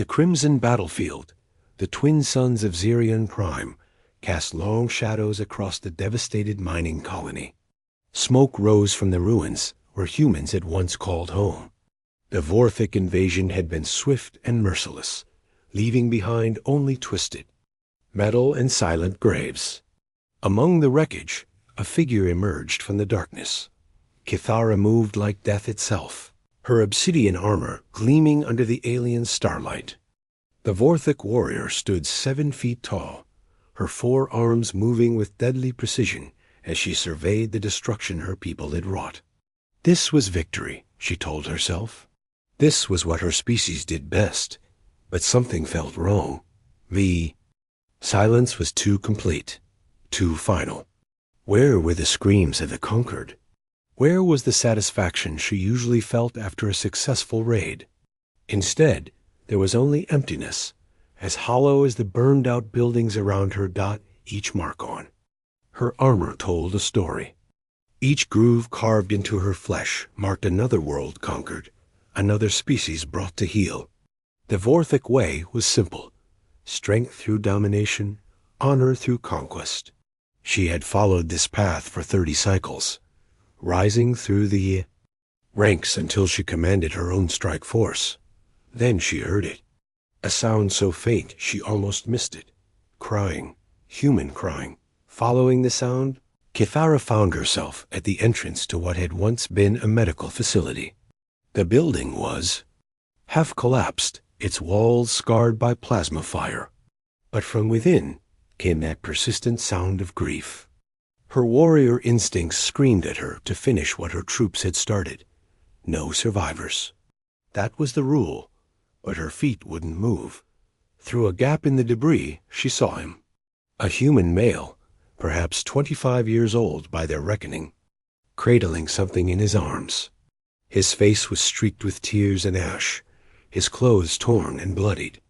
The crimson battlefield, the twin suns of Xerion Prime, cast long shadows across the devastated mining colony. Smoke rose from the ruins where humans had once called home. The Vorthic invasion had been swift and merciless, leaving behind only twisted, metal and silent graves. Among the wreckage, a figure emerged from the darkness. Kithara moved like death itself, her obsidian armor gleaming under the alien starlight. The Vorthic warrior stood 7 feet tall, her 4 arms moving with deadly precision as she surveyed the destruction her people had wrought. This was victory, she told herself. This was what her species did best. But something felt wrong. The silence was too complete, too final. Where were the screams of the conquered? Where was the satisfaction she usually felt after a successful raid? Instead, there was only emptiness, as hollow as the burned-out buildings around her dot each mark on. Her armor told a story. Each groove carved into her flesh marked another world conquered, another species brought to heal. The Vorthic way was simple: strength through domination, honor through conquest. She had followed this path for 30 cycles, rising through the ranks until she commanded her own strike force. Then she heard it, a sound so faint she almost missed it. Crying, human crying. Following the sound, Kithara found herself at the entrance to what had once been a medical facility. The building was half collapsed, its walls scarred by plasma fire. But from within came that persistent sound of grief. Her warrior instincts screamed at her to finish what her troops had started. No survivors. That was the rule, but her feet wouldn't move. Through a gap in the debris, she saw him. A human male, perhaps 25 years old by their reckoning, cradling something in his arms. His face was streaked with tears and ash, his clothes torn and bloodied.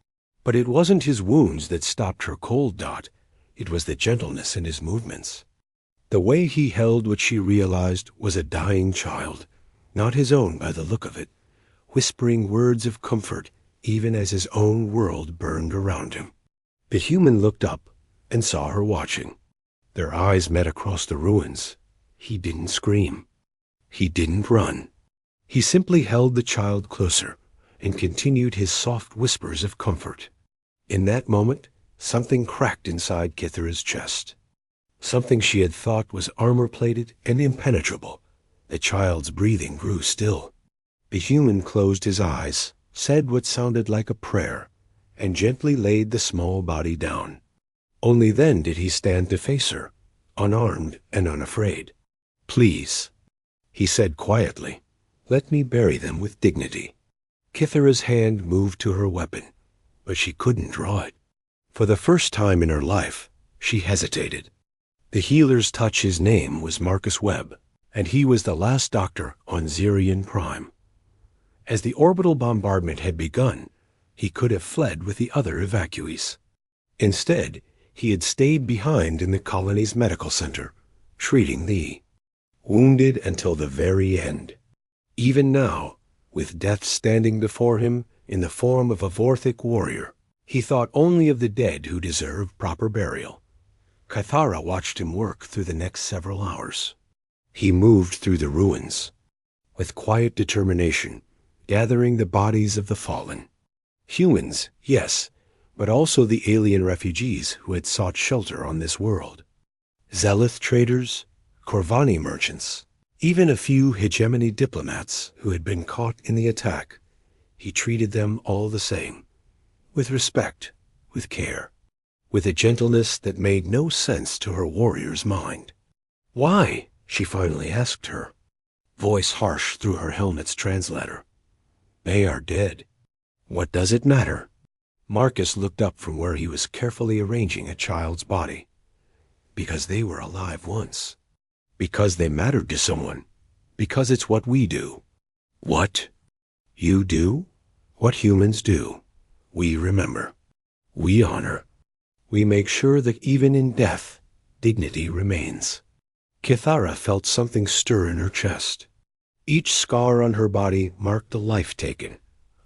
But it wasn't his wounds that stopped her cold, Dot. It was the gentleness in his movements. The way he held what she realized was a dying child, not his own by the look of it, whispering words of comfort even as his own world burned around him. The human looked up and saw her watching. Their eyes met across the ruins. He didn't scream. He didn't run. He simply held the child closer and continued his soft whispers of comfort. In that moment, something cracked inside Kithara's chest. Something she had thought was armor-plated and impenetrable. The child's breathing grew still. The human closed his eyes, said what sounded like a prayer, and gently laid the small body down. Only then did he stand to face her, unarmed and unafraid. "Please," he said quietly, "let me bury them with dignity." Kithara's hand moved to her weapon, but she couldn't draw it. For the first time in her life, she hesitated. The healer's touch, his name was Marcus Webb, and he was the last doctor on Xerion Prime. As the orbital bombardment had begun, he could have fled with the other evacuees. Instead, he had stayed behind in the colony's medical center, treating the wounded until the very end. Even now, with death standing before him in the form of a Vorthic warrior, he thought only of the dead who deserved proper burial. Kithara watched him work through the next several hours. He moved through the ruins, with quiet determination, gathering the bodies of the fallen. Humans, yes, but also the alien refugees who had sought shelter on this world. Zealoth traders, Corvani merchants, even a few hegemony diplomats who had been caught in the attack. He treated them all the same, with respect, with care, with a gentleness that made no sense to her warrior's mind. "Why?" she finally asked her, voice harsh through her helmet's translator. "They are dead. What does it matter?" Marcus looked up from where he was carefully arranging a child's body. "Because they were alive once. Because they mattered to someone. Because it's what we do." "What you do?" "What humans do. We remember. We honor. We make sure that even in death, dignity remains." Kithara felt something stir in her chest. Each scar on her body marked a life taken,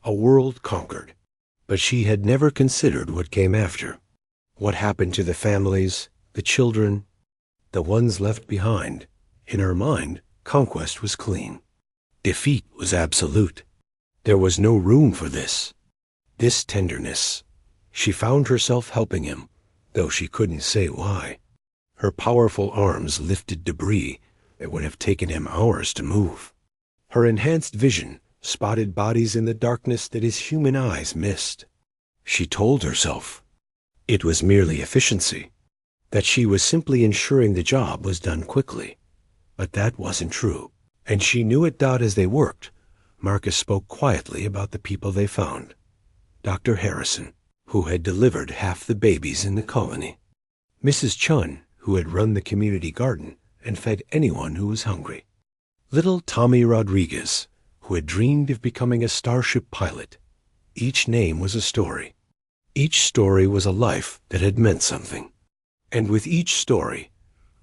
a world conquered. But she had never considered what came after. What happened to the families, the children, the ones left behind? In her mind, conquest was clean. Defeat was absolute. There was no room for this tenderness. She found herself helping him, though she couldn't say why. Her powerful arms lifted debris that would have taken him hours to move. Her enhanced vision spotted bodies in the darkness that his human eyes missed. She told herself it was merely efficiency, that she was simply ensuring the job was done quickly. But that wasn't true, and she knew it. As they worked, Marcus spoke quietly about the people they found. Dr. Harrison, who had delivered half the babies in the colony. Mrs. Chun, who had run the community garden and fed anyone who was hungry. Little Tommy Rodriguez, who had dreamed of becoming a starship pilot. Each name was a story. Each story was a life that had meant something. And with each story,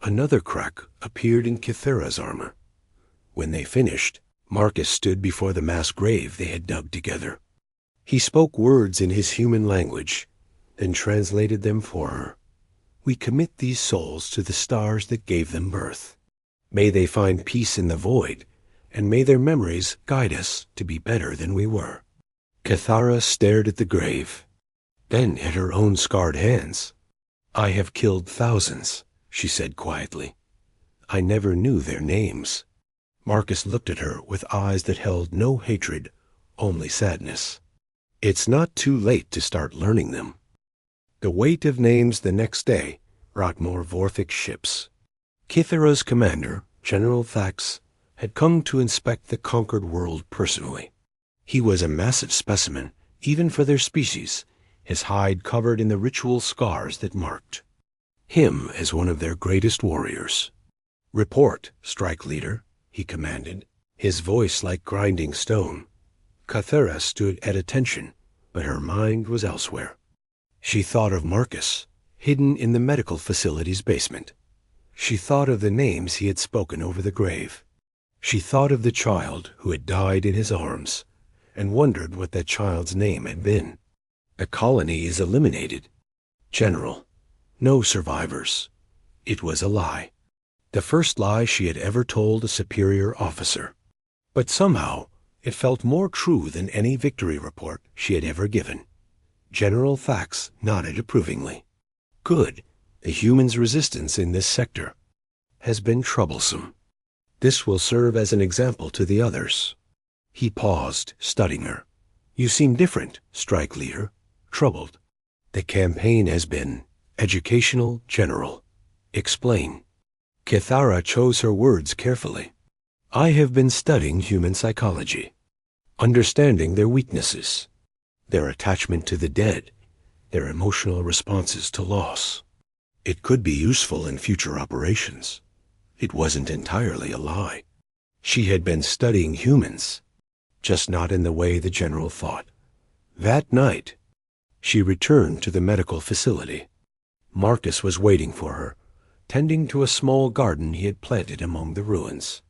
another crack appeared in Kithera's armor. When they finished, Marcus stood before the mass grave they had dug together. He spoke words in his human language, then translated them for her. We commit these souls to the stars that gave them birth. May they find peace in the void, and may their memories guide us to be better than we were. Kithara stared at the grave, then at her own scarred hands. I have killed thousands, she said quietly. I never knew their names. Marcus looked at her with eyes that held no hatred, only sadness. It's not too late to start learning them. The weight of names the next day brought more Vorthic ships. Kithera's commander, General Thax, had come to inspect the conquered world personally. He was a massive specimen, even for their species, his hide covered in the ritual scars that marked him as one of their greatest warriors. Report, strike leader, he commanded, his voice like grinding stone. Kithera stood at attention, but her mind was elsewhere. She thought of Marcus, hidden in the medical facility's basement. She thought of the names he had spoken over the grave. She thought of the child who had died in his arms, and wondered what that child's name had been. The colony is eliminated. General, no survivors. It was a lie. The first lie she had ever told a superior officer. But somehow, it felt more true than any victory report she had ever given. General Thax nodded approvingly. Good. The humans' resistance in this sector has been troublesome. This will serve as an example to the others. He paused, studying her. You seem different, strike leader. Troubled. The campaign has been educational, general. Explain. Kithara chose her words carefully. I have been studying human psychology, understanding their weaknesses, their attachment to the dead, their emotional responses to loss. It could be useful in future operations. It wasn't entirely a lie. She had been studying humans, just not in the way the general thought. That night, she returned to the medical facility. Marcus was waiting for her, tending to a small garden he had planted among the ruins.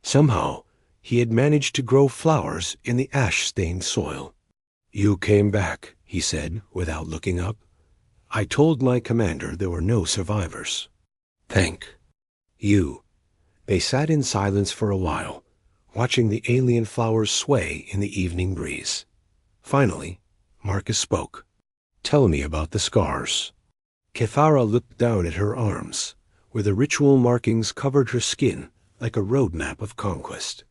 Somehow, he had managed to grow flowers in the ash-stained soil. You came back, he said, without looking up. I told my commander there were no survivors. Thank you. They sat in silence for a while, watching the alien flowers sway in the evening breeze. Finally, Marcus spoke. Tell me about the scars. Kithara looked down at her arms, where the ritual markings covered her skin like a roadmap of conquest.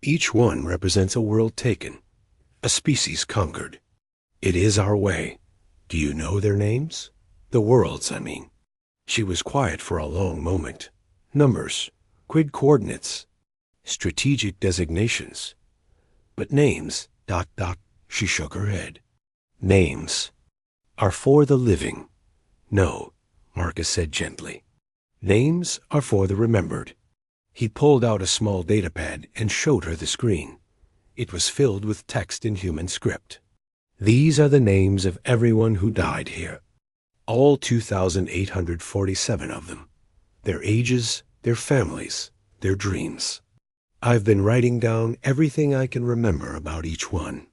Each one represents a world taken, a species conquered. It is our way. Do you know their names? The worlds, I mean. She was quiet for a long moment. Numbers, grid coordinates, strategic designations. But names, ... She shook her head. Names are for the living. No, Marcus said gently. Names are for the remembered. He pulled out a small datapad and showed her the screen. It was filled with text in human script. These are the names of everyone who died here. All 2,847 of them. Their ages, their families, their dreams. I've been writing down everything I can remember about each one.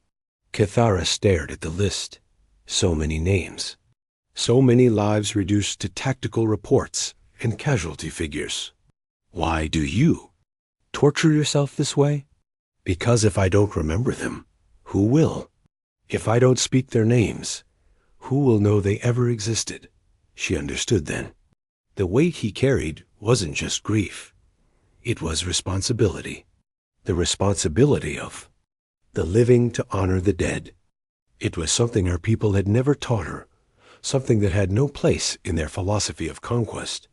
Cathara stared at the list. So many names. So many lives reduced to tactical reports and casualty figures. Why do you torture yourself this way? Because if I don't remember them, who will? If I don't speak their names, who will know they ever existed? She understood then. The weight he carried wasn't just grief. It was responsibility. The responsibility of the living to honor the dead. It was something her people had never taught her, something that had no place in their philosophy of conquest,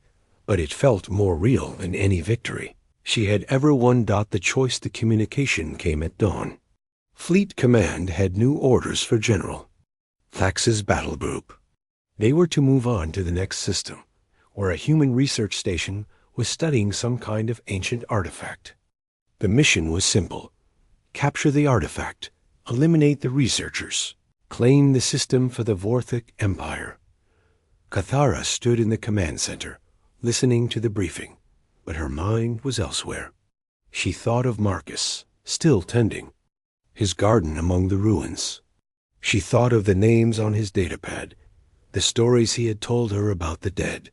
but it felt more real than any victory she had ever won. The choice to communication came at dawn. Fleet Command had new orders for General Thax's battle group. They were to move on to the next system, where a human research station was studying some kind of ancient artifact. The mission was simple: capture the artifact, eliminate the researchers, claim the system for the Vorthic Empire. Cathara stood in the command center, listening to the briefing, but her mind was elsewhere. She thought of Marcus, still tending his garden among the ruins. She thought of the names on his datapad, the stories he had told her about the dead.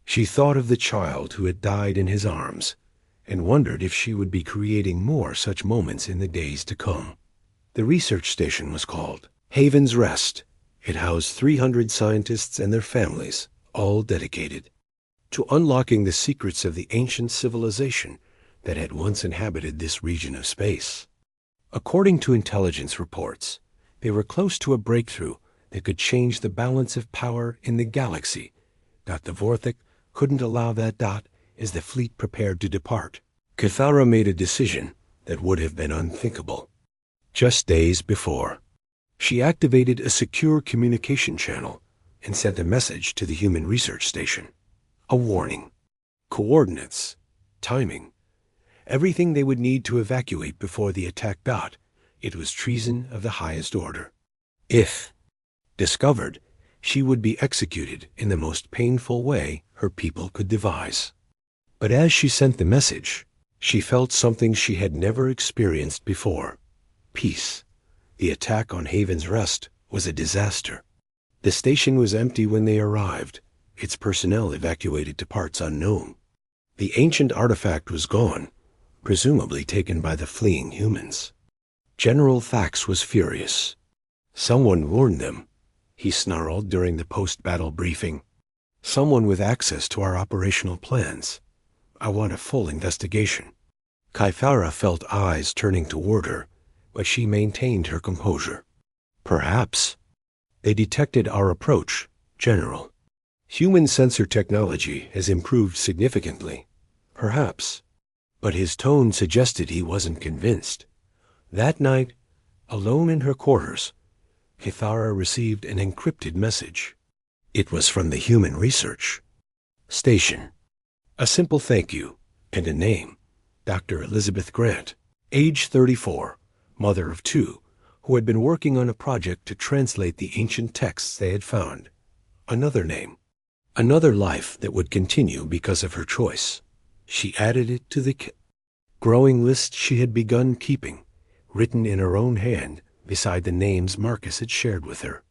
She thought of the child who had died in his arms, and wondered if she would be creating more such moments in the days to come. The research station was called Haven's Rest. It housed 300 scientists and their families, all dedicated to unlocking the secrets of the ancient civilization that had once inhabited this region of space. According to intelligence reports, they were close to a breakthrough that could change the balance of power in the galaxy. The Vorthic couldn't allow that. As the fleet prepared to depart, Cathara made a decision that would have been unthinkable. Just days before, she activated a secure communication channel and sent a message to the human research station. A warning, coordinates, timing, everything they would need to evacuate before the attack. It was treason of the highest order. If discovered, she would be executed in the most painful way her people could devise. But as she sent the message, she felt something she had never experienced before: peace. The attack on Haven's Rest was a disaster. The station was empty when they arrived, its personnel evacuated to parts unknown. The ancient artifact was gone, presumably taken by the fleeing humans. General Thax was furious. Someone warned them, he snarled during the post-battle briefing. Someone with access to our operational plans. I want a full investigation. Cathara felt eyes turning toward her, but she maintained her composure. Perhaps they detected our approach, General. Human sensor technology has improved significantly. Perhaps. But his tone suggested he wasn't convinced. That night, alone in her quarters, Cathara received an encrypted message. It was from the human research station. A simple thank you and a name: Dr. Elizabeth Grant, age 34, mother of 2, who had been working on a project to translate the ancient texts they had found. Another name, another life that would continue because of her choice. She added it to the growing list she had begun keeping, written in her own hand beside the names Marcus had shared with her.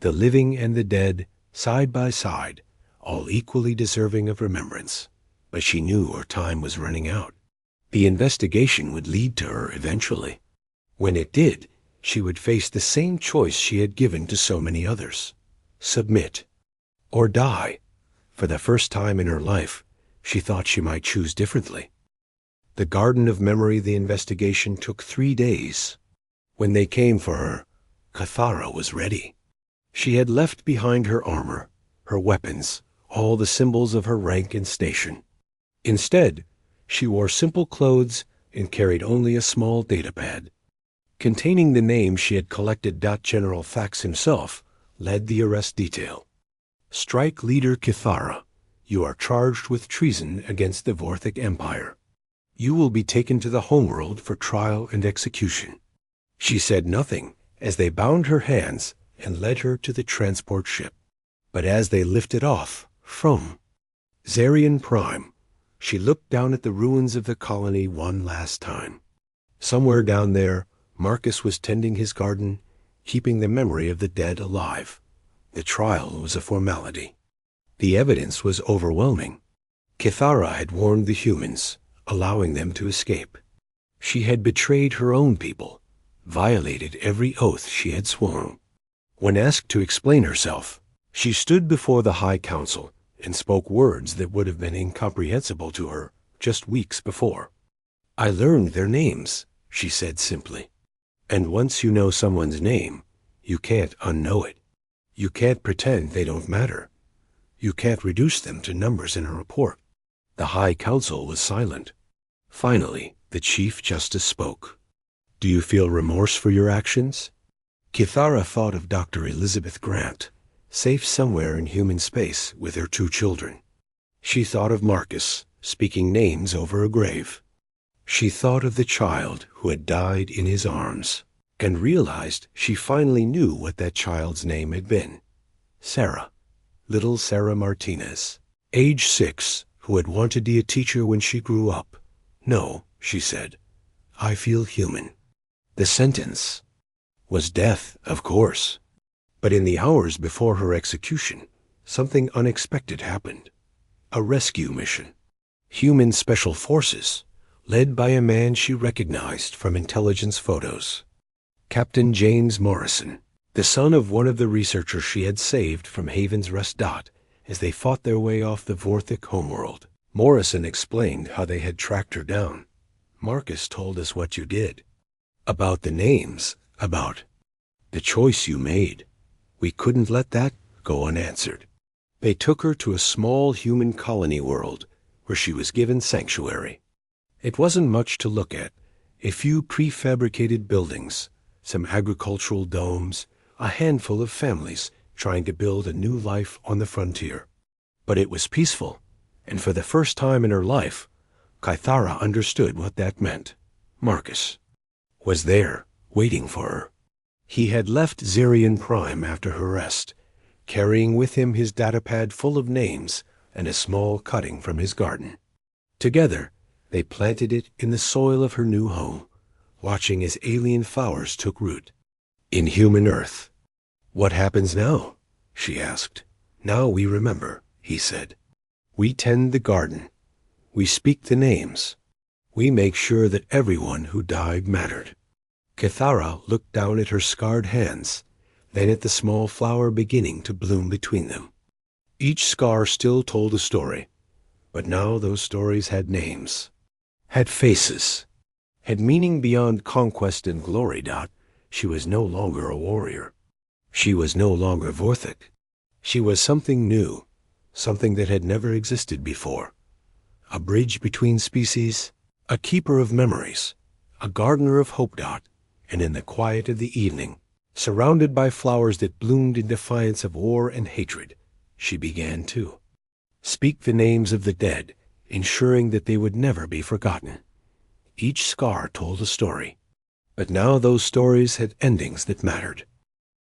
The living and the dead, side by side, all equally deserving of remembrance. But she knew her time was running out. The investigation would lead to her eventually. When it did, she would face the same choice she had given to so many others: submit or die. For the first time in her life, she thought she might choose differently. The Garden of Memory the investigation took 3 days. When they came for her, Cathara was ready. She had left behind her armor, her weapons, all the symbols of her rank and station. Instead, she wore simple clothes and carried only a small datapad containing the names she had collected. General Thax himself led the arrest detail. Strike Leader Cathara, you are charged with treason against the Vorthic Empire. You will be taken to the homeworld for trial and execution. She said nothing as they bound her hands and led her to the transport ship. But as they lifted off from Zarian Prime, she looked down at the ruins of the colony one last time. Somewhere down there, Marcus was tending his garden, keeping the memory of the dead alive. The trial was a formality. The evidence was overwhelming. Kithara had warned the humans, allowing them to escape. She had betrayed her own people, violated every oath she had sworn. When asked to explain herself, she stood before the High Council and spoke words that would have been incomprehensible to her just weeks before. "I learned their names," she said simply. "And once you know someone's name, you can't unknow it. You can't pretend they don't matter. You can't reduce them to numbers in a report." The High Council was silent. Finally, the Chief Justice spoke. "Do you feel remorse for your actions?" Kithara thought of Dr. Elizabeth Grant, safe somewhere in human space with her 2 children. She thought of Marcus, speaking names over a grave. She thought of the child who had died in his arms, and realized she finally knew what that child's name had been. Sarah, little Sarah Martinez, age 6, who had wanted to be a teacher when she grew up. "No," she said, "I feel human." The sentence was death, of course. But in the hours before her execution, something unexpected happened. A rescue mission. Human special forces, led by a man she recognized from intelligence photos. Captain James Morrison, the son of one of the researchers she had saved from Haven's Rest Dot as they fought their way off the Vorthic homeworld. Morrison explained how they had tracked her down. "Marcus told us what you did. About the names, about the choice you made. We couldn't let that go unanswered." They took her to a small human colony world where she was given sanctuary. It wasn't much to look at. A few prefabricated buildings, some agricultural domes, a handful of families trying to build a new life on the frontier. But it was peaceful, and for the first time in her life, Kithara understood what that meant. Marcus was there, waiting for her. He had left Zirian Prime after her arrest, carrying with him his datapad full of names and a small cutting from his garden. Together, they planted it in the soil of her new home, watching as alien flowers took root. In human earth. "What happens now?" she asked. "Now we remember," he said. "We tend the garden. We speak the names. We make sure that everyone who died mattered." Kithara looked down at her scarred hands, then at the small flower beginning to bloom between them. Each scar still told a story, but now those stories had names, had faces, had meaning beyond conquest and glory. She was no longer a warrior. She was no longer Vorthic. She was something new, something that had never existed before. A bridge between species, a keeper of memories, a gardener of hope. And in the quiet of the evening, surrounded by flowers that bloomed in defiance of war and hatred, she began to speak the names of the dead, ensuring that they would never be forgotten. Each scar told a story, but now those stories had endings that mattered.